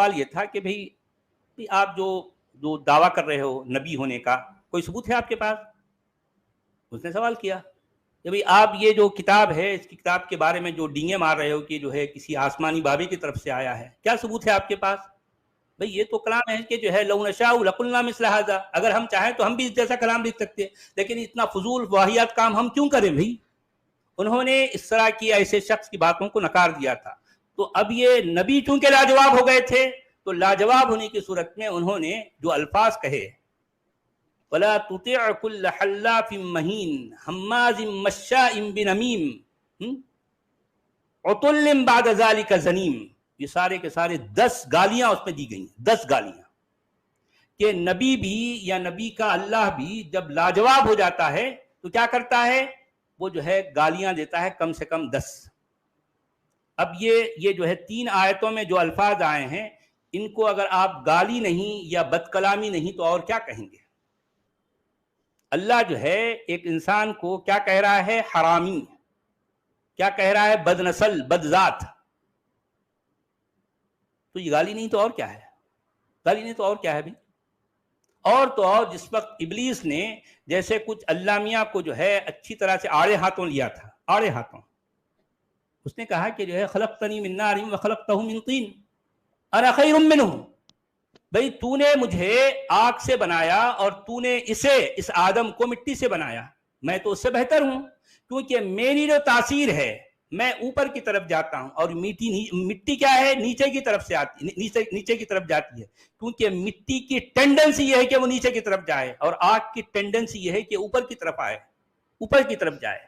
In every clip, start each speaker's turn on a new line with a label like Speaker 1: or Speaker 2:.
Speaker 1: سوال یہ تھا کہ بھئی آپ جو دعویٰ کر رہے ہو نبی ہونے کا، کوئی ثبوت ہے آپ کے پاس؟ اس نے سوال کیا کہ بھئی آپ یہ جو کتاب ہے، اس کی کتاب کے بارے میں جو ڈینگے مار رہے ہو کہ جو ہے کسی آسمانی بابی کی طرف سے آیا ہے، کیا ثبوت ہے آپ کے پاس؟ بھئی یہ تو کلام ہے کہ جو ہے لو نشاء لقلنا مثل ھذا، اگر ہم چاہیں تو ہم بھی اس جیسا کلام لکھ سکتے ہیں، لیکن اتنا فضول واہیات کام ہم کیوں کریں بھئی؟ انہوں نے اس طرح کی ایسے شخص کی باتوں کو نکار دیا تھا. تو اب یہ نبی چونکہ لاجواب ہو گئے تھے، تو لاجواب ہونے کی صورت میں انہوں نے جو الفاظ کہے وَلَا تُطِعْ كُلَّ حَلَّافٍ مَّهِينٍ حَمَّازٍ مَّشَّاءٍ بِنَمِيمٍ عُتُلٍّ بَعْدَ ذَلِكَ زَنِيمٍ، یہ سارے کے سارے 10 گالیاں اس میں دی گئی ہیں، 10 گالیاں، کہ نبی بھی یا نبی کا اللہ بھی جب لاجواب ہو جاتا ہے تو کیا کرتا ہے؟ وہ جو ہے گالیاں دیتا ہے، کم سے کم 10. اب یہ جو ہے 3 آیتوں میں جو الفاظ آئے ہیں، ان کو اگر آپ گالی نہیں یا بد کلامی نہیں تو اور کیا کہیں گے؟ اللہ جو ہے ایک انسان کو کیا کہہ رہا ہے؟ حرامی. کیا کہہ رہا ہے؟ بد نسل، بد ذات. تو یہ گالی نہیں تو اور کیا ہے؟ گالی نہیں تو اور کیا ہے بھی؟ اور تو اور جس وقت ابلیس نے جیسے کچھ اللہ میاں کو جو ہے اچھی طرح سے آڑے ہاتھوں لیا تھا، آڑے ہاتھوں، اس نے کہا کہ جو ہے خلقتنی من نار وخلقتہ من طین انا خیر منہ، بھئی تو نے مجھے آگ سے بنایا اور تو نے اس آدم کو مٹی سے بنایا، میں تو اس سے بہتر ہوں، کیونکہ میری جو تاثیر ہے میں اوپر کی طرف جاتا ہوں، اور مٹی کیا ہے؟ نیچے کی طرف سے آتی، نیچے کی طرف جاتی ہے، کیونکہ مٹی کی ٹینڈنسی یہ ہے کہ وہ نیچے کی طرف جائے، اور آگ کی ٹینڈنسی یہ ہے کہ اوپر کی طرف آئے، اوپر کی طرف جائے.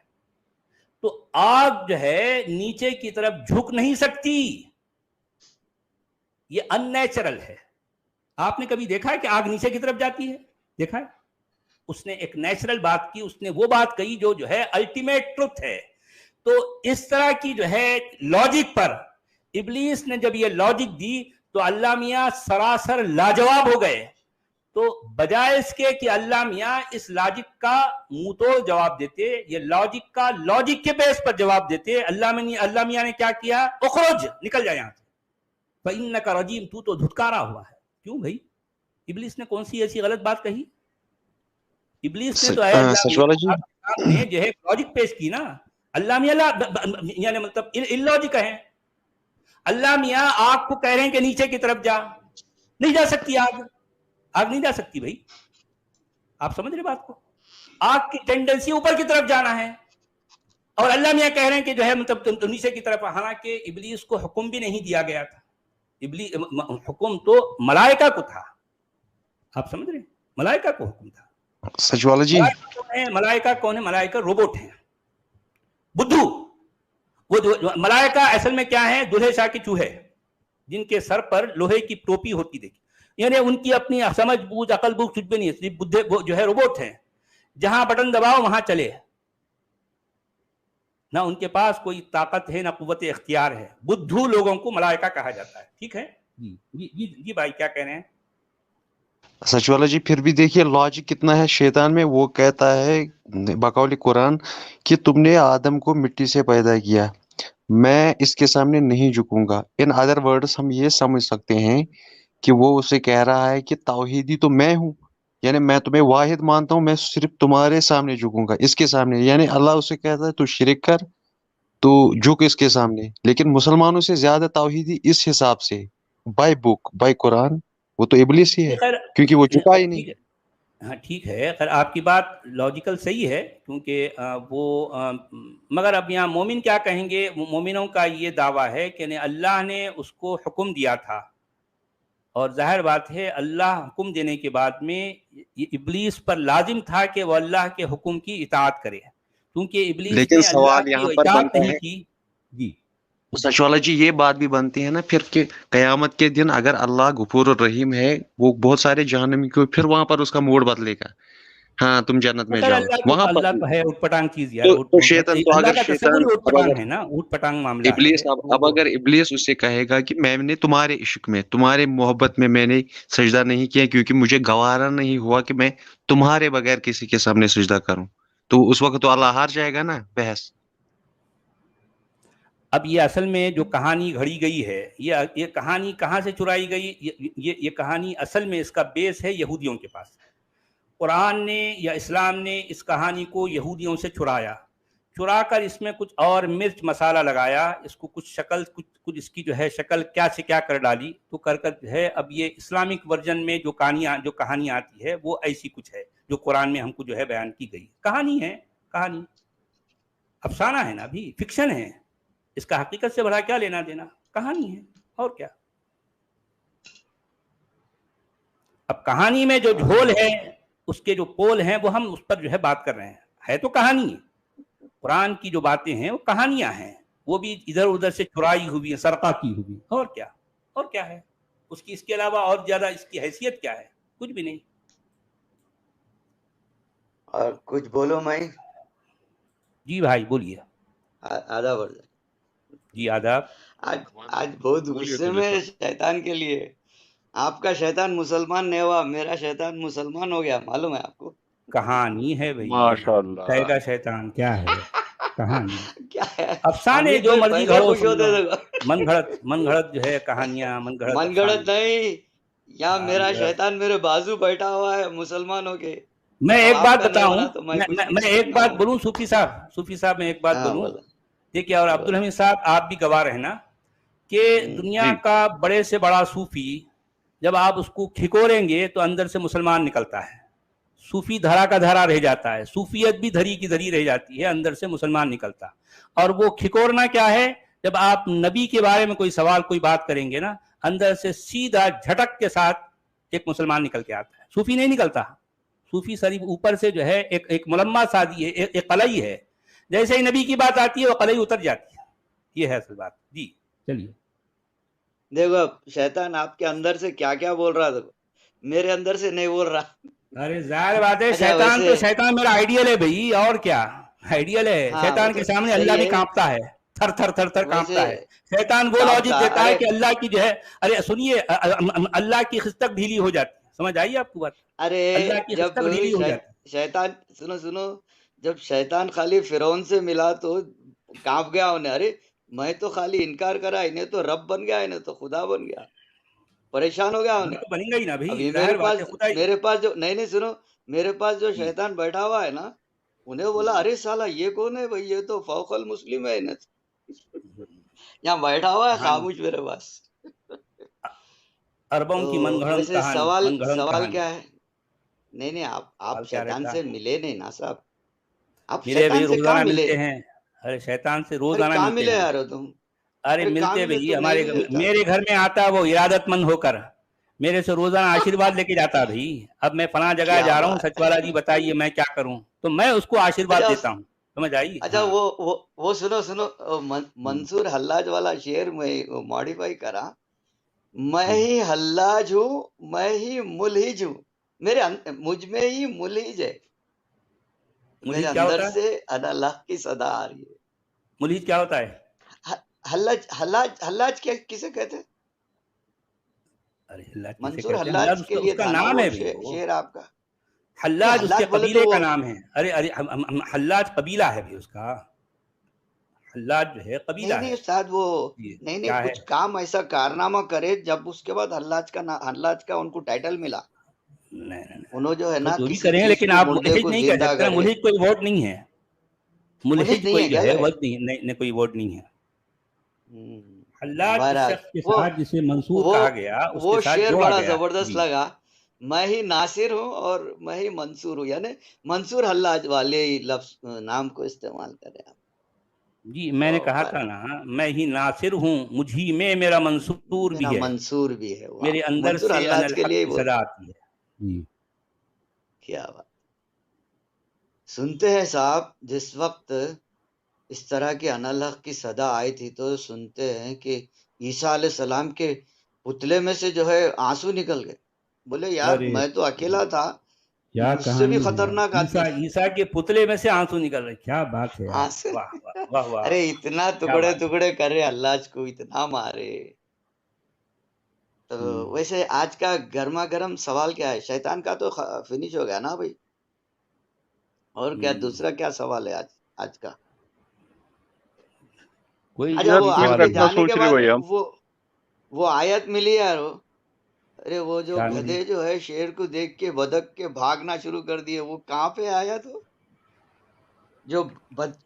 Speaker 1: تو آگ جو ہے نیچے کی طرف جھک نہیں سکتی، یہ ان نیچرل ہے. آپ نے کبھی دیکھا ہے کہ آگ نیچے کی طرف جاتی ہے؟ دیکھا ہے؟ اس نے ایک نیچرل بات کی، اس نے وہ بات کہی جو ہے الٹیمیٹ ٹروتھ ہے. تو اس طرح کی جو ہے لاجک پر ابلیس نے جب یہ لاجک دی تو اللہ میاں سراسر لاجواب ہو گئے. تو بجائے اس کے کہ اللہ میاں اس لاجک کا منہ توڑ جواب دیتے، یہ لاجک کا لاجک کے بیس پر جواب دیتے، اللہ میاں نے کیا کیا؟ اخرج، نکل جائے یہاں سے، فإنک رجیم، تو دھتکارا ہوا ہے. کیوں بھائی؟ ابلیس نے کون سی ایسی غلط بات کہی؟ ابلیس نے تو ہے اللہ نے جو ہے لاجک پیش کی نا. اللہ میاں یعنی مطلب اللاجک ہے. اللہ میاں آگ کو کہہ رہے ہیں کہ نیچے کی طرف جا، نہیں جا سکتی آگ نہیں جا سکتی بھائی. آپ سمجھ رہے بات کو؟ آگ کی ٹینڈنسی اوپر کی طرف جانا ہے، اور اللہ میاں کہہ رہے ہیں کہ جو ہے مطلب تم نیچے کی طرف. حالانکہ ابلیس کو حکم بھی نہیں دیا گیا تھا، حکم تو ملائکہ کو تھا. آپ سمجھ رہے ہیں؟ ملائکہ کو حکم تھا.
Speaker 2: سچوالا جی،
Speaker 1: ملائکہ کون ہے؟ ملائکہ روبوٹ ہیں، بدھو. وہ ملائکہ اصل میں کیا ہے؟ دلہے شاہ کے چوہے، جن کے سر پر لوہے کی ٹوپی ہوتی دیکھی. یعنی ان کی اپنی سمجھ بوجھ عقل بوجھ کچھ بھی نہیں ہے، صرف بدھے وہ جو ہے روبوٹ ہیں، جہاں بٹن دباؤ وہاں چلے. نہ ان کے پاس کوئی طاقت ہے نہ قوت اختیار ہے. بدھو لوگوں کو ملائکہ کہا جاتا ہے. ٹھیک ہے جی بھائی کیا کہہ رہے ہیں؟
Speaker 2: سچ والا جی پھر بھی دیکھیے لاجک کتنا ہے شیطان میں. وہ کہتا ہے بقول قرآن کہ تم نے آدم کو مٹی سے پیدا کیا، میں اس کے سامنے نہیں جھکوں گا. ان ادر ورڈز ہم یہ سمجھ سکتے ہیں کہ وہ اسے کہہ رہا ہے کہ توحیدی تو میں ہوں، یعنی میں تمہیں واحد مانتا ہوں، میں صرف تمہارے سامنے جھکوں گا، اس کے سامنے. یعنی اللہ اسے کہتا ہے تو شرک کر، تو جھک اس کے سامنے. لیکن مسلمانوں سے زیادہ توحیدی اس حساب سے بائی بک بائی قرآن وہ تو ابلیس ہی ہے، کیونکہ وہ جھکا ہی نہیں.
Speaker 1: ہاں ٹھیک ہے، خیر آپ کی بات لاجیکل صحیح ہے، کیونکہ وہ مگر اب یہاں مومن کیا کہیں گے؟ مومنوں کا یہ دعویٰ ہے کہ اللہ نے اس کو حکم دیا تھا، اور ظاہر بات ہے اللہ حکم دینے کے بعد میں یہ ابلیس پر لازم تھا کہ وہ اللہ کے حکم کی اطاعت کرے، کیونکہ ابلیس نے اللہ کی اطاعت نہیں کی. جی
Speaker 2: سچ والا جی یہ بات بھی بنتی ہے نا پھر کہ قیامت کے دن اگر اللہ غفور الرحیم ہے، وہ بہت سارے جہنمی کو پھر وہاں پر اس کا موڈ بدلے گا. ہاں تم جنت میں جاؤ وہاں پر.
Speaker 1: اللہ تو ہے اوٹ پٹانگ چیز یار،
Speaker 2: تو شیطان تو
Speaker 1: اللہ
Speaker 2: اگر
Speaker 1: کا تصور
Speaker 2: شیطان
Speaker 1: اوٹ پٹانگ ہے نا، اوٹ پٹانگ معاملہ ہے.
Speaker 2: ابلیس اب اگر ابلیس اس سے کہے گا کہ میں نے تمہارے عشق میں، تمہارے محبت میں نے سجدہ نہیں کیا کیونکہ مجھے گوارا نہیں ہوا کہ میں تمہارے بغیر کسی کے سامنے سجدہ کروں، تو اس وقت تو اللہ ہار جائے گا نا بحث.
Speaker 1: اب یہ اصل میں جو کہانی گھڑی گئی ہے، یہ کہانی کہاں سے چرائی گئی؟ یہ کہانی اصل میں اس کا بیس ہے یہودیوں کے پاس. قرآن نے یا اسلام نے اس کہانی کو یہودیوں سے چرا کر اس میں کچھ اور مرچ مسالہ لگایا، اس کو کچھ شکل کچھ اس کی جو ہے شکل کیا سے کیا کر ڈالی، تو کر جو ہے اب یہ اسلامک ورژن میں جو کہانی آتی ہے وہ ایسی کچھ ہے جو قرآن میں ہم کو جو ہے بیان کی گئی. کہانی ہے، کہانی افسانہ ہے نا، بھی فکشن ہے، اس کا حقیقت سے بڑا کیا لینا دینا، کہانی ہے اور کیا. اب کہانی میں جو جھول ہے، اس کے جو پول ہیں وہ ہم اس پر جو ہے بات کر رہے ہیں. ہے تو کہانی، قرآن کی جو باتیں ہیں وہ کہانیاں ہیں، وہ بھی ادھر ادھر سے چرائی ہوئی ہیں، سرقہ کی ہوئی، اور کیا ہے اس کی، اس کے علاوہ اور زیادہ اس کی حیثیت کیا ہے؟ کچھ بھی نہیں.
Speaker 3: اور کچھ بولو میں.
Speaker 1: جی بھائی بولیے.
Speaker 3: آداب.
Speaker 1: جی آداب.
Speaker 3: آج بہت غصے میں شیطان کے لیے. آپ کا شیطان مسلمان نہیں ہوا، میرا شیطان مسلمان ہو گیا، معلوم ہے آپ کو؟
Speaker 1: کہانی ہے بھائی،
Speaker 4: ماشاءاللہ.
Speaker 1: کہے گا شیطان کیا ہے؟ کہانی
Speaker 3: کیا ہے؟
Speaker 1: افسانے جو مرضی گھڑو،
Speaker 3: خوش ہوتے
Speaker 1: من گھڑت جو ہے کہانیاں، من
Speaker 3: گھڑت نہیں. یا میرا شیطان میرے بازو بیٹھا ہوا ہے مسلمان ہو کے.
Speaker 1: میں ایک بات بتاؤں، میں ایک بات بولوں صوفی صاحب میں ایک بات بولوں. دیکھیے، اور عبدالحمید صاحب آپ بھی گواہ رہنا کہ دنیا کا بڑے سے بڑا صوفی جب آپ اس کو کھکوریں گے تو اندر سے مسلمان نکلتا ہے. صوفی دھرا کا دھرا رہ جاتا ہے، صوفیت بھی دھری کی دھری رہ جاتی ہے، اندر سے مسلمان نکلتا. اور وہ کھکورنا کیا ہے؟ جب آپ نبی کے بارے میں کوئی سوال کوئی بات کریں گے نا، اندر سے سیدھا جھٹک کے ساتھ ایک مسلمان نکل کے آتا ہے. صوفی نہیں نکلتا. صوفی صرف اوپر سے جو ہے ایک ملمہ سادی ہے، ایک قلعی ہے، جیسے ہی نبی کی بات آتی ہے وہ قلعی اتر جاتی ہے. یہ ہے اصل بات. جی چلیے.
Speaker 3: دیکھو شیطان آپ کے اندر سے کیا کیا بول رہا تھا، میرے اندر سے نہیں بول رہا.
Speaker 1: ارے ظاہر بات ہے، شیطان میرا آئیڈیل ہے بھائی، اور کیا آئیڈیل ہے. شیطان کے سامنے اللہ بھی کانپتا ہے، تھر تھر تھر تھر کانپتا ہے. شیطان وہ لاجک دیتا ہے کہ اللہ کی جو ہے، ارے سنیے، اللہ کی خستک ڈھیلی ہو جاتی ہے. سمجھ آئیے آپ کو بات؟
Speaker 3: ارے
Speaker 1: اللہ کی خستک ڈھیلی ہو جاتی ہے.
Speaker 3: شیطان سنو، جب شیطان خالی فرعون سے ملا تو کانپ گیا انہیں. ارے میں تو خالی انکار کرا، انہیں تو رب بن گیا، انہیں تو خدا بن گیا. پریشان ہو گیا انہیں.
Speaker 1: بنے گا ہی نا بھائی.
Speaker 3: ابھی میرے پاس جو نہیں سنو، میرے پاس جو شیطان بیٹھا ہوا ہے نا، انہیں بولا ارے سالا یہ کون ہے بھائی، یہ تو فوق المسلم ہے. یہاں بیٹھا ہوا ہے خاموش میرے پاس.
Speaker 1: اربوں کی من گھڑت
Speaker 3: سوال کیا ہے؟ نہیں آپ شیطان سے ملے نہیں نا صاحب. آپ شیطان سے کہاں ملے
Speaker 1: ہیں؟ ارے شیطان سے روزانہ
Speaker 3: ملے یار تم.
Speaker 1: ارے ملتے بھائی، ہمارے میرے گھر میں آتا وہ ارادت مند ہو کر، میرے سے روزانہ آشیرواد لے کے جاتا. بھائی اب میں فلاں جگہ جا رہا ہوں، سچوالا جی بتائیے میں کیا کروں، تو میں اس کو آشیرواد دیتا ہوں. سمجھ آئی؟
Speaker 3: اچھا وہ سنو منصور حلاج والا شعر میں ماڈیفائی کرا. میں ہی حلاج ہوں، میں ہی ملحج ہوں، مجھ میں ہی ملحج ہے، میرے اندر سے اللہ کی صدا آ رہی ہے.
Speaker 1: ملحج کیا ہوتا ہے؟
Speaker 3: حلاج کسے کہتے ہیں؟ منصور حلاج کے لیے تھا نا وہ شعر آپ کا.
Speaker 1: حلاج اس کے قبیلے کا نام ہے. ارے حلاج قبیلہ ہے بھی اس کا. حلاج جو ہے قبیلہ ہے.
Speaker 3: نہیں استاد، وہ نہیں کچھ کام ایسا کارنامہ کرے جب اس کے بعد حلاج کا ان کو ٹائٹل ملا. انہوں جو ہے نا
Speaker 1: جو بھی کریں، لیکن آپ ملحج نہیں کہہ سکتے. ملحج کوئی ورڈ نہیں ہے. ملحج کوئی جو ہے ورڈ نہیں، کوئی ورڈ نہیں ہے. حلاج اس شخص کے ساتھ جسے منصور کہا گیا، اس کے ساتھ
Speaker 3: شعر بڑا زبردست لگا. میں ہی ناصر ہوں اور میں ہی منصور ہوں، یعنی منصور حلاج والے لفظ نام کو استعمال کرے آپ.
Speaker 1: جی میں نے کہا تھا نا، میں ہی ناصر ہوں، مجھی میں میرا منصور بھی ہے،
Speaker 3: منصور بھی ہے.
Speaker 1: میرے اندر سے
Speaker 3: حلاج کے لیے
Speaker 1: صدا آتی ہے. جی
Speaker 3: کیا بات. سنتے ہیں صاحب، جس وقت اس طرح کی انالحق کی صدا آئی تھی تو سنتے ہیں کہ عیسیٰ علیہ السلام کے پتلے میں سے جو ہے آنسو نکل گئے. بولے یار میں تو اکیلا تھا، مجھ سے بھی خطرناک آدمی.
Speaker 1: عیسیٰ کے پتلے میں سے آنسو نکل رہے. کیا بات ہے.
Speaker 3: ارے اتنا ٹکڑے کر رہے اللہ کو، اتنا مارے. تو ویسے آج کا گرما گرم سوال کیا ہے؟ شیطان کا تو فنش ہو گیا نا بھائی، اور کیا دوسرا کیا سوال ہے آج کا؟
Speaker 1: کوئی
Speaker 3: اچھا وہ
Speaker 1: سوال
Speaker 3: آپ کے
Speaker 1: نہیں.
Speaker 3: جانے کے بعد وہ آیت ملی یار. ارے وہ جو
Speaker 1: کیا ملی؟
Speaker 3: گدھے جو ہے شیر کو دیکھ کے بدک کے بھاگنا شروع کر دیے, وہ کہاں پہ آیا؟ تو جو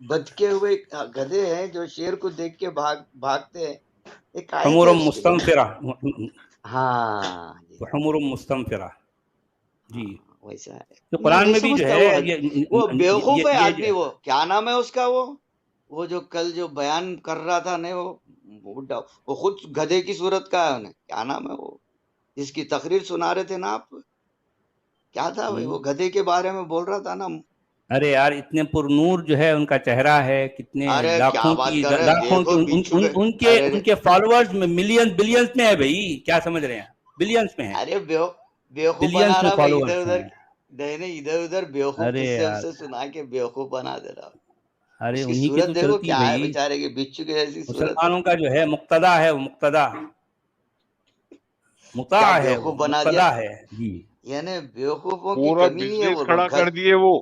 Speaker 3: بچکے ہوئے گدھے ہیں جو شیر کو دیکھ کے بھاگتے ہیں, ایک آیت
Speaker 1: حمر
Speaker 3: ہے اس کے لیے.
Speaker 1: مستنفرہ.
Speaker 3: ہاں
Speaker 1: حمر مستنفرہ. جی
Speaker 3: ویسا ہے.
Speaker 1: تو قرآن میں بھی جو ہے
Speaker 3: وہ بیوقوف ہے
Speaker 1: یہ
Speaker 3: آدمی. وہ کیا نام ہے اس کا, وہ جو کل جو بیان کر رہا تھا نا, وہ خود گدھے کی صورت کا ہے. کیا نام ہے وہ جس کی تقریر سنا رہے تھے نا آپ؟ کیا تھا بھائی وہ گدھے کے بارے میں بول رہا تھا نا.
Speaker 1: ارے یار اتنے پر نور جو ہے ان کا چہرہ ہے, کتنے لاکھوں کی ان کے فالوورز میں ملین بلینز میں ہے بھائی. کیا سمجھ رہے ہیں؟ بلینز میں ہے.
Speaker 3: ارے بیوقوف
Speaker 1: بلینز
Speaker 3: بنا
Speaker 1: میں
Speaker 3: رہا بھائی, ادھر
Speaker 1: فالوورز
Speaker 3: ادھر
Speaker 1: ہیں.
Speaker 3: ادھر ادھر بیوقوف
Speaker 1: ارے
Speaker 3: قصے
Speaker 1: یار,
Speaker 3: سے سنا کے بیوقوف بنا دے رہا.
Speaker 1: ارے
Speaker 3: اس کی
Speaker 1: انہی کی
Speaker 3: صورت
Speaker 1: تو
Speaker 3: دیکھو
Speaker 1: چلتی
Speaker 3: کیا ہے
Speaker 1: بھائی.
Speaker 3: بیچارے کی, بچو کے جیسی صورت ہے.
Speaker 1: مسلمانوں کا جو ہے مقتدا ہے, وہ مقتدا مطاع ہے, وہ مقتدا ہے. جی
Speaker 3: یعنی بیوقوفوں کی
Speaker 4: پورا
Speaker 3: کمی نہیں ہے.
Speaker 4: بزنس
Speaker 3: وہ
Speaker 4: کھڑا
Speaker 3: لوگ
Speaker 4: کر دیے. وہ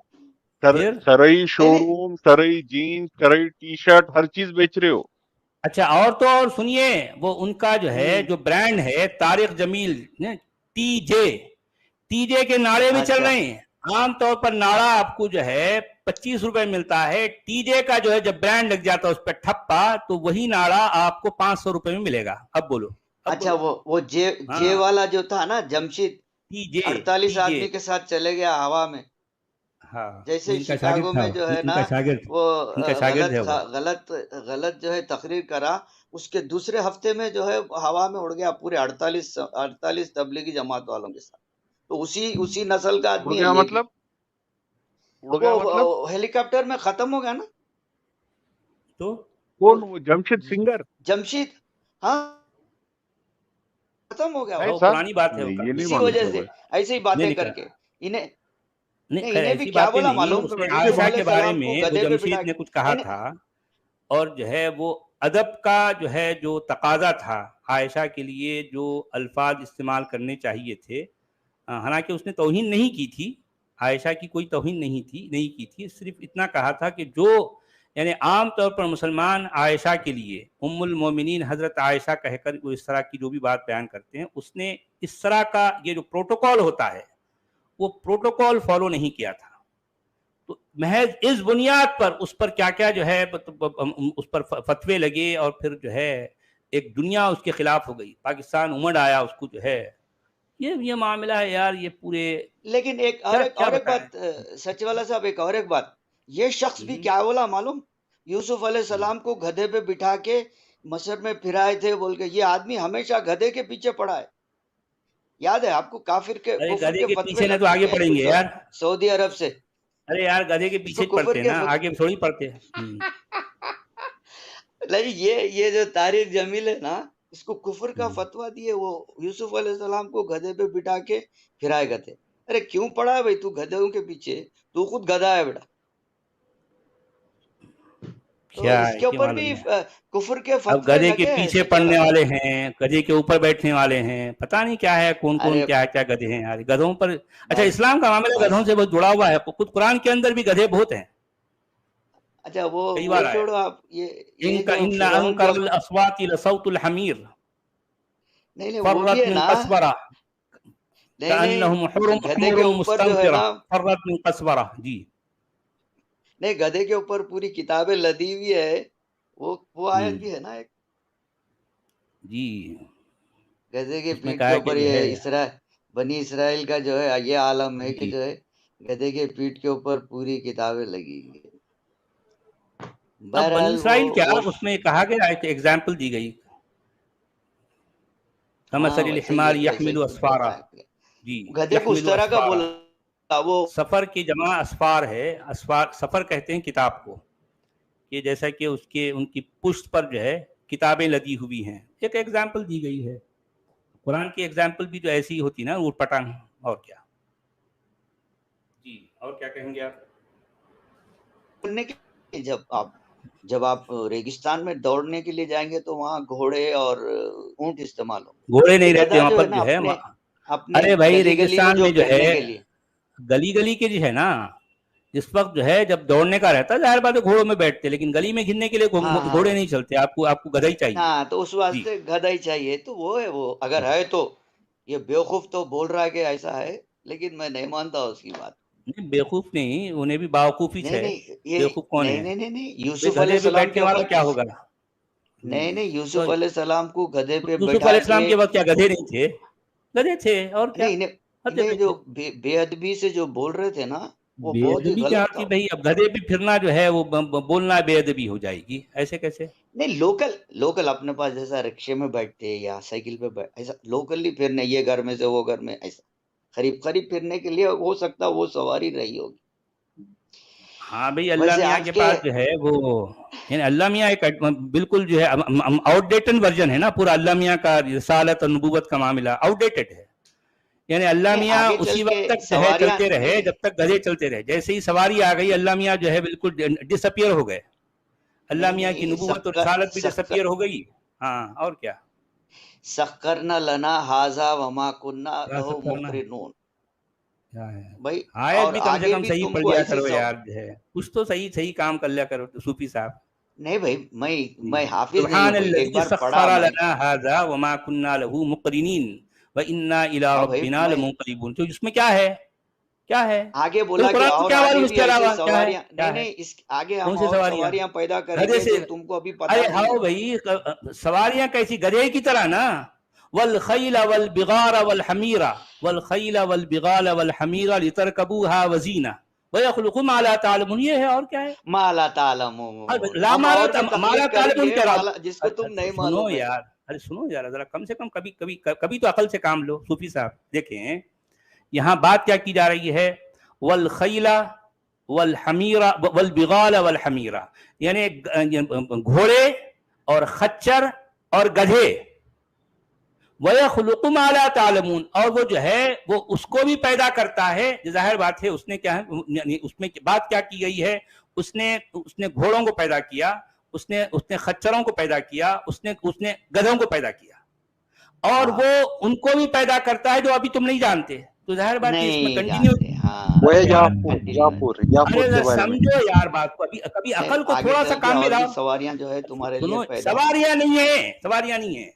Speaker 4: سرئی شو روم, سرئی جینز, سرئی ٹی شرٹ, ہر چیز بیچ رہے ہو.
Speaker 1: اچھا اور تو اور سنیے, وہ ان کا جو ہے جو برانڈ ہے طارق جمیل, ٹی جے کے نعرے بھی چل رہے ہیں. عام طور پر نعرہ آپ کو جو ہے 25 روپے ملتا ہے. ٹی جے کا جو ہے جب برانڈ لگ جاتا ہے اس پہ ٹھپا, تو وہی نعرہ آپ کو 500 روپے میں ملے گا. اب بولو.
Speaker 3: اچھا وہ جے والا جو تھا نا جمشید, 48 آدمی کے ساتھ چلے گیا ہوا میں. جیسے شکاگو میں جو ہے نا وہ غلط جو ہے تقریر کرا, اس کے دوسرے ہفتے میں جو ہے ہوا میں اڑ گیا پورے 48 تبلیغی جماعت والوں کے ساتھ. تو اسی نسل کا آدمی ہے.
Speaker 4: مطلب
Speaker 3: وہ ہیلی کاپٹر میں ختم ہو گیا نا.
Speaker 1: تو
Speaker 4: کون وہ جمشید سنگر؟
Speaker 3: جمشید ہاں ختم ہو گیا.
Speaker 1: پرانی بات ہے.
Speaker 3: اسی وجہ سے ایسی باتیں کر کے انہیں بھی کیا بولا معلوم,
Speaker 1: عائشہ کے بارے میں جمشید نے کچھ کہا تھا, اور جو ہے وہ ادب کا جو ہے جو تقاضا تھا عائشہ کے لیے, جو الفاظ استعمال کرنے چاہیے تھے, حالانکہ اس نے توہین نہیں کی تھی, عائشہ کی کوئی توہین نہیں کی تھی, صرف اتنا کہا تھا کہ جو یعنی عام طور پر مسلمان عائشہ کے لیے ام المومنین حضرت عائشہ کہہ کر وہ اس طرح کی جو بھی بات بیان کرتے ہیں, اس نے اس طرح کا یہ جو پروٹوکول ہوتا ہے وہ پروٹوکول فالو نہیں کیا تھا. تو محض اس بنیاد پر اس پر کیا کیا جو ہے اس پر فتوے لگے, اور پھر جو ہے ایک دنیا اس کے خلاف ہو گئی, پاکستان امڑ آیا اس کو جو ہے. یہ معاملہ ہے یار یہ پورے.
Speaker 3: لیکن ایک بات سچ والا صاحب, ایک بات, یہ شخص بھی کیا بولا معلوم, یوسف علیہ السلام کو گدھے پہ بٹھا کے مصر میں پھرائے تھے بول کے. یہ آدمی ہمیشہ گدھے کے پیچھے پڑا ہے. یاد ہے آپ کو؟ کافر کے
Speaker 1: گدھے کے پیچھے نہ تو آگے پڑیں گے یار,
Speaker 3: سعودی عرب سے.
Speaker 1: ارے یار گدھے کے پیچھے پڑتے ہیں نا, آگے تھوڑی پڑتے ہیں.
Speaker 3: یہ جو طارق جمیل ہے نا, اس کو کفر کا فتویٰ دیے. وہ یوسف علیہ السلام کو گدھے پہ بٹھا کے پھرائے گئے تھے. ارے کیوں پڑا ہے بھائی تو گدھوں کے پیچھے؟ تو خود گدھا ہے بیٹا. اس کے اوپر بھی کفر کے فتوے
Speaker 1: گدھے کے پیچھے پڑنے والے ہیں, گدھے کے اوپر بیٹھنے والے ہیں, پتہ نہیں کیا ہے, کون کیا گدھے ہیں یار گدھوں پر. اچھا اسلام کا معاملہ گدھوں سے بہت جڑا ہوا ہے, خود قرآن کے اندر بھی گدھے بہت ہیں.
Speaker 3: اچھا وہ چھوڑو آپ,
Speaker 1: انکر الاصوات لصوت الحمیر فرت من قسورہ کانہم حمر مستنفرہ فرت من قسورہ. جی
Speaker 3: نہیں, گدھے کے اوپر پوری کتابیں لدی ہوئی ہے, وہ آیت بھی ہے نا ایک.
Speaker 1: جی
Speaker 3: گدھے کے پیٹ کے اوپر یہ بنی اسرائیل کا جو ہے یہ عالم ہے کہ جو ہے گدھے کے پیٹ کے اوپر پوری کتابیں لگی ہوئی ہے.
Speaker 1: بنی اسرائیل کیا, اس میں کہا گیا ایک ایگزامپل دی گئی, کمثل الحمار یحمل اسفارا. جی
Speaker 3: گدھے کو اس طرح کا بولا, وہ
Speaker 1: سفر کی جمع اسفار ہے. اسفار سفر کہتے ہیں کتاب کو, کہ جیسا کہ ان کی پشت پر جو ہے کتابیں لدی ہوئی ہیں. ایک ایگزامپل دی گئی ہے. قرآن کی ایگزامپل بھی تو ایسی ہوتی نا, اوٹ پٹانگ. اور کیا جی, اور کیا کہیں گے آپ؟
Speaker 3: جب آپ ریگستان میں دوڑنے کے لیے جائیں گے تو وہاں گھوڑے اور اونٹ استعمال ہو.
Speaker 1: گھوڑے نہیں رہتے وہاں پر جو ہے. ارے بھائی ریگستان میں جو ہے گلی کے جو ہے نا, اس وقت جو ہے جب دوڑنے کا رہتا ہے ظاہر بات ہے گھوڑوں میں بیٹھتے، لیکن گلی میں گھرنے کے لیے گھوڑے نہیں چلتے، آپ کو گدھا ہی چاہیے.
Speaker 3: ہاں تو اس واسطے گدھا ہی چاہیے. تو وہ ہے، وہ اگر ہے تو یہ بیوقوف تو بول رہا ہے کہ ایسا ہے، لیکن میں نہیں مانتا اس کی بات.
Speaker 1: نہیں بیوقوف نہیں، انہیں بھی باوقوفی ہے. بیوقوف کون ہے؟
Speaker 3: نہیں یوسف علیہ
Speaker 1: گدھے پہ
Speaker 3: السلام
Speaker 1: بیٹھنے والا کیا ہوگا؟
Speaker 3: نہیں یوسف علیہ السلام کو گدھے پہ
Speaker 1: یوسف علیہ السلام کے وقت کیا گدھے نہیں تھے؟ گدھے تھے. اور کیا
Speaker 3: نہیں جو بے ادبی سے جو بول رہے تھے نا وہ
Speaker 1: بے
Speaker 3: بہت ہی
Speaker 1: ادبی
Speaker 3: غلط
Speaker 1: کیا
Speaker 3: تھا.
Speaker 1: کہ بھائی اب گدھے پہ پھرنا جو ہے وہ بولنا بے ادبی ہو جائے گی، ایسے کیسے؟
Speaker 3: نہیں لوکل اپنے پاس جیسا رکشے میں بیٹھتے یا سائیکل پہ ایسا لوکلی پھرنے، یہ گھر میں سے وہ گھر میں، ایسا قریب پھرنے کے لیے ہو سکتا وہ سواری رہی ہوگی.
Speaker 1: ہاں بھائی اللہ میاں کے پاس جو ہے وہ یعنی اللہ میاں ایک بالکل جو ہے آؤٹ ڈیٹڈ ورژن ہے نا پورا. اللہ میاں کا رسالت اور نبوت کا معاملہ آؤٹ ڈیٹڈ ہے. یعنی اللہ میاں اسی وقت تک جو ہے چلتے رہے جب تک گدھے چلتے رہے. جیسے ہی سواری آ گئی اللہ میاں جو ہے بالکل ڈس اپیئر ہو گئے. اللہ میاں کی نبوت اور رسالت بھی ڈس اپیئر ہو گئی. ہاں اور کیا.
Speaker 3: سخرنا لنا ھذا وما كنا له مقرنون.
Speaker 1: بھائی آیت بھی کم سے کم صحیح پڑھ لیا کرو یار، جو ہے کچھ تو صحیح کام کر لیا کرو صوفی صاحب.
Speaker 3: نہیں بھائی میں حافظ نہیں
Speaker 1: سبحان
Speaker 3: ہوں. ایک
Speaker 1: الذی
Speaker 3: بار
Speaker 1: سخر لنا ھذا وما كنا له مقرنین وانا الی ربنا لمنقلبون. تو اس میں کیا ہے؟
Speaker 3: آگے بولا کہ اور آگے بھی ایسے سواریاں نہیں اس آگے ہم اور سواریاں پیدا کریں گے تو تم کو ابھی پتہ نہیں.
Speaker 1: ہاں بھائی سواریاں کیسی؟ گدھے کی طرح نا. والخیل والبغال والحمیر والخیل والبغال والحمیر لترکبوها وزینہ ویخلق ما لا تعلمون. یہ ہے اور کیا ہے؟
Speaker 3: ما لا تعلمون.
Speaker 1: لا ما لا تعلمون کیا رہا
Speaker 3: جس کو تم نہیں معلوم ہے.
Speaker 1: یار ارے سنو یار ذرا کم سے کم کبھی تو عقل سے کام لو. صوفی صاحب دیکھیں یہاں بات کیا کی جا رہی ہے. والخیل والحمیر والبغال والحمیر یعنی گھوڑے اور خچر اور گدھے. وَيَخْلُقُ مَا لَا تَعْلَمُونَ اور وہ جو ہے وہ اس کو بھی پیدا کرتا ہے. ظاہر بات ہے اس نے کیا ہے اس میں بات کیا کی گئی ہے. اس نے گھوڑوں کو پیدا کیا، اس نے خچروں کو پیدا کیا، اس نے گدھوں کو پیدا کیا اور وہ ان کو بھی پیدا کرتا ہے جو ابھی تم نہیں جانتے. تو ظاہر بات ہے اس میں کنٹینیو سمجھو یار بات کو. ابھی عقل کو تھوڑا سا کام میں لاؤ.
Speaker 3: سواریاں جو ہے تمہارے لیے
Speaker 1: سواریاں نہیں ہیں.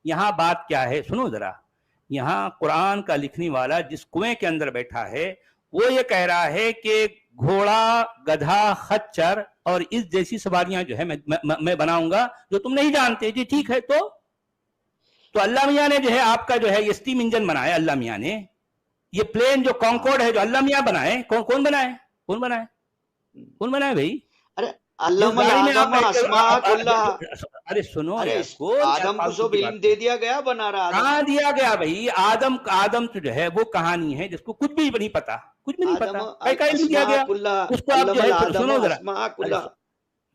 Speaker 1: یہاں بات کیا ہے سنو ذرا. یہاں قرآن کا لکھنے والا جس کنویں کے اندر بیٹھا ہے وہ یہ کہہ رہا ہے کہ گھوڑا، گدھا، خچر اور اس جیسی سواریاں جو ہے میں بناؤں گا جو تم نہیں جانتے. جی ٹھیک ہے. تو اللہ میاں نے جو ہے آپ کا جو ہے یہ اسٹیم انجن بنایا. اللہ میاں نے یہ پلین جو کانکورڈ ہے جو اللہ میاں بنائے. کون بنائے بھائی؟ ارے سنو
Speaker 3: آدم کو سب علم دے دیا گیا، بنا رہا.
Speaker 1: کہاں دیا گیا بھائی؟ آدم تو جو ہے وہ کہانی ہے جس کو کچھ بھی نہیں پتا. کا علم دیا گیا اس کو. آپ جو ہے سنو ذرا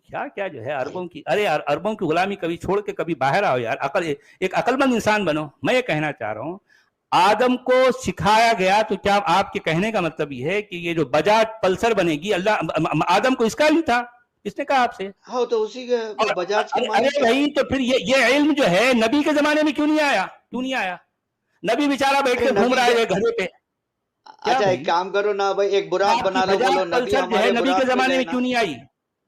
Speaker 1: کیا جو ہے عربوں کی غلامی کبھی چھوڑ کے کبھی باہر آؤ یار. ایک عقل مند انسان بنو. میں یہ کہنا چاہ رہا ہوں آدم کو سکھایا گیا. تو کیا آپ کے کہنے کا مطلب یہ ہے کہ یہ جو بجاج پلسر بنے گی آدم کو اس کا علم تھا؟ کس نے کہا آپ سے؟
Speaker 3: ہاں تو اسی کے بجاج کے
Speaker 1: ارے بھائی تو پھر یہ علم جو ہے نبی کے زمانے میں کیوں نہیں آیا؟ نبی بیچارہ بیٹھ کے گھوم رہا ہے گھڑے پہ.
Speaker 3: اچھا ایک کام کرو نا بھائی، ایک براق بنا لو. بولو
Speaker 1: نبی ہمارے نبی کے زمانے میں کیوں نہیں آئی؟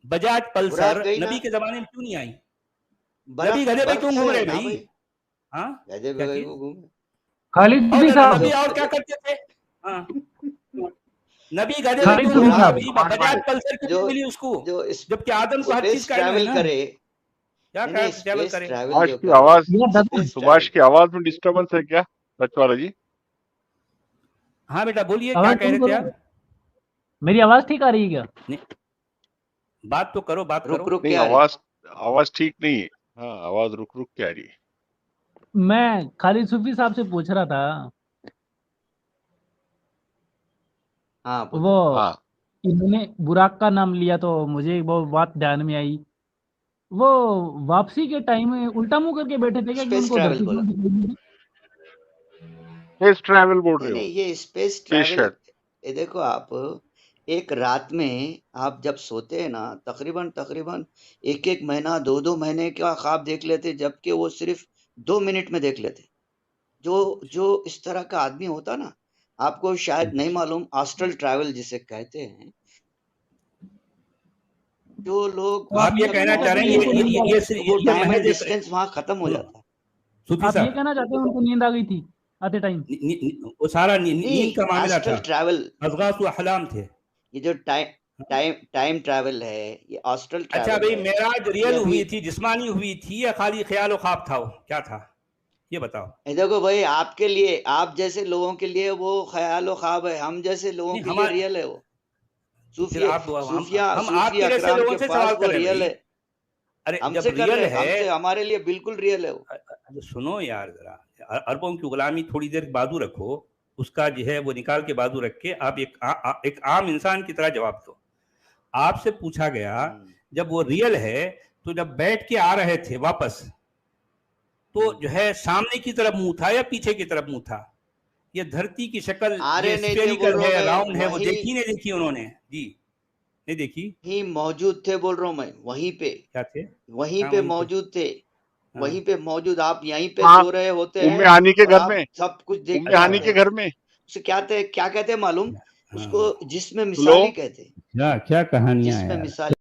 Speaker 1: بجاج پلسر نبی کے زمانے میں کیوں نہیں آئی؟ نبی گھڑے پہ کیوں گھوم رہے بھائی؟ ہاں
Speaker 5: خالد صاحب
Speaker 1: نبی اور کیا کرتے تھے؟ ہاں نبی گدھے پہ کیوں گھوم رہا بھائی؟ بجاج پلسر کیوں ملی اس کو جبکہ آدم کو ہر چیز کا علم ہے نا؟ کیا ٹریول کرے؟
Speaker 4: سباش کی آواز میں ڈسٹربنس ہے کیا سچ والا جی؟
Speaker 1: ہاں بیٹا بولیے کیا کہہ رہے تھے آپ؟
Speaker 5: میری آواز ٹھیک آ رہی ہے کیا؟
Speaker 1: بات تو کرو.
Speaker 4: نہیں آواز ٹھیک نہیں ہے. ہاں آواز رک کے آ رہی ہے.
Speaker 5: میں خالد صوفی صاحب سے پوچھ رہا تھا وہ انہوں نے براق کا نام لیا تو مجھے وہ بات دھیان میں آئی. وہ واپسی کے ٹائم میں الٹا منہ کر کے بیٹھے تھے کیا؟
Speaker 4: اسپیس ٹریول بول رہے ہو؟
Speaker 3: یہ اسپیس ٹریول. دیکھو آپ ایک رات میں آپ جب سوتے ہیں نا تقریباً 1 مہینہ 2 مہینے کا خواب دیکھ لیتے، جبکہ وہ صرف 2 منٹ میں دیکھ لیتے. جو اس طرح کا آدمی ہوتا نا، آپ کو شاید نہیں معلوم، آسٹرل ٹریول جسے کہتے ہیں، جو لوگ
Speaker 1: آپ یہ کہنا چاہ رہے ہیں
Speaker 3: وہ ٹائم اینڈ ڈسٹینس وہاں ختم ہو جاتا ہے.
Speaker 5: آپ یہ کہنا چاہتے ہیں ان کو نیند آ گئی تھی آتے ٹائم؟
Speaker 1: وہ سارا نیند کا معاملہ تھا,
Speaker 3: ٹریول
Speaker 1: اضغاث و احلام تھے.
Speaker 3: یہ جو ٹائم ٹریول ہے یہ آسٹرل ٹریول.
Speaker 1: اچھا بھائی, معراج ریئل ہوئی تھی, جسمانی ہوئی تھی, یا خالی خیال و خواب تھا؟ وہ کیا تھا یہ بتاؤ.
Speaker 3: دیکھو بھائی, آپ کے لیے, آپ جیسے لوگوں کے لیے وہ خیال و خواب ہے, ہم جیسے لوگوں کے لیے ریئل ہے. وہ صوفیہ اکرام کے پاس وہ ریئل ہے. ہم سے کر رہے ہیں, ہمارے لیے بالکل ریئل ہے وہ.
Speaker 1: سنو یار ذرا, عربوں کی غلامی تھوڑی دیر بازو رکھو, اس کا جو ہے وہ نکال کے بازو رکھ کے آپ ایک عام انسان کی طرح جواب دو. آپ سے پوچھا گیا جب وہ ریئل ہے تو جب بیٹھ کے آ رہے تھے واپس تو جو ہے سامنے کی طرف منہ تھا یا پیچھے کی طرف منہ تھا؟ یہ دھرتی کی شکل اسفیریکل ہے, راؤنڈ ہے, وہ دیکھی نہیں دیکھی انہوں نے؟ جی نہیں دیکھی.
Speaker 3: ہی موجود تھے, بول رہا ہوں میں, وہیں پہ. کیا تھے؟ وہیں پہ موجود تھے, وہیں پہ موجود. آپ یہیں پہ سو رہے ہوتے ہیں,
Speaker 4: ہانی کے گھر میں
Speaker 3: سب کچھ دیکھ
Speaker 4: ہانی کے گھر میں.
Speaker 3: اسے کیا کہتے ہیں معلوم؟ اس کو جس میں مثالی کہتے ہیں.
Speaker 1: کیا کہانیاں
Speaker 3: جس میں مثال